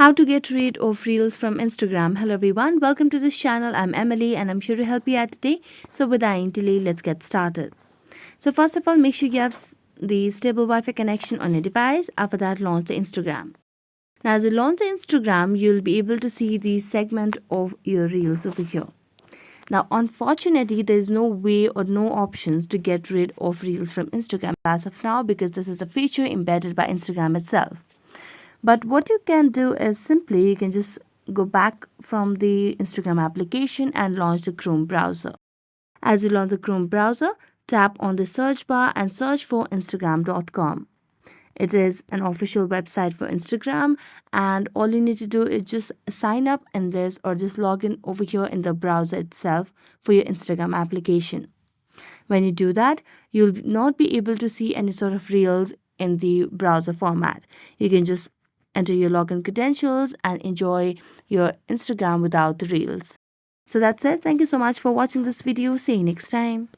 How to get rid of reels from Instagram. Hello everyone, welcome to this channel. I'm Emily and I'm here to help you out today. So without any delay, let's get started. So first of all, make sure you have the stable Wi-Fi connection on your device. After that, launch the Instagram. Now as you launch the Instagram, you'll be able to see the segment of your reels over here. Now, unfortunately, there's no way or no options to get rid of reels from Instagram as of now because this is a feature embedded by Instagram itself. But what you can do is simply you can just go back from the Instagram application and launch the Chrome browser. As you launch the Chrome browser, tap on the search bar and search for Instagram.com. It is an official website for Instagram, and all you need to do is just sign up in this or just log in over here in the browser itself for your Instagram application. When you do that, you'll not be able to see any sort of reels in the browser format. You can just enter your login credentials and enjoy your Instagram without the reels. So that's it. Thank you so much for watching this video. See you next time.